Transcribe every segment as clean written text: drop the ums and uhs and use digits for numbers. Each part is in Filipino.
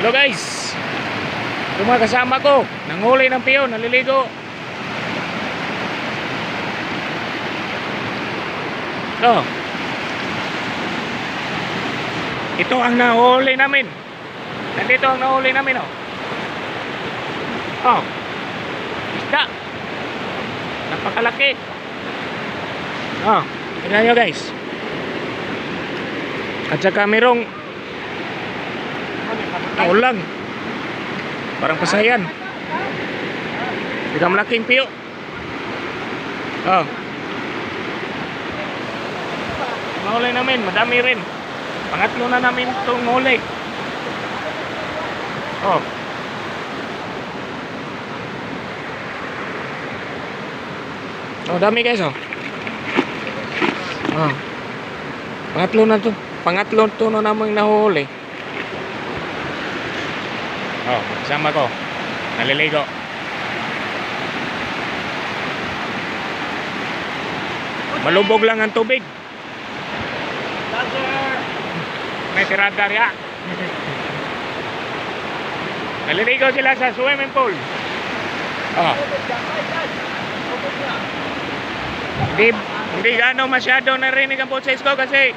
Hello guys, ito mga kasama ko, nanghuli ng piyon, naliligo. Ito ang nahuli namin. Nandito ang nahuli namin, oh. Oh, isda. Napakalaki. Oh, tingnan nyo guys. At saka merong ulang. Parang pasayan. Bigam malaking piyo. Oh. Nahuli namin, madami rin. Pangatlo na namin itong huli. Oh. Oh, dami guys, oh. Oh. Pangatlo na to. Pangatlo to na namin nahuli. Oh, sama ko. Naliligo. Malubog lang ang tubig. May tirada riya. Naliligo sila sa swimming pool. Oh. Hindi gano masyado narinig ang boses ko kasi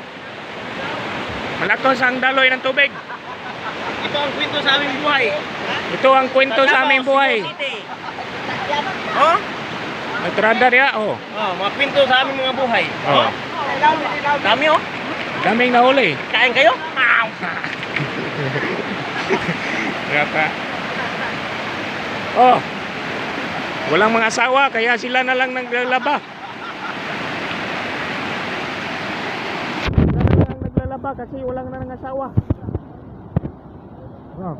malakos ang daloy ng tubig. Ito ang kwento sa aming buhay. Ito ang kwento sa aming buhay. Oh? May tirada riya, oh. Oh, mga kwento sa aming mga buhay. Oh. Dami oh. Daming nahuli. Kain kayo? Rata. Oh. Walang mga asawa kaya sila na lang naglalaba. Sila na lang naglalaba kasi walang na ng asawa. Oh.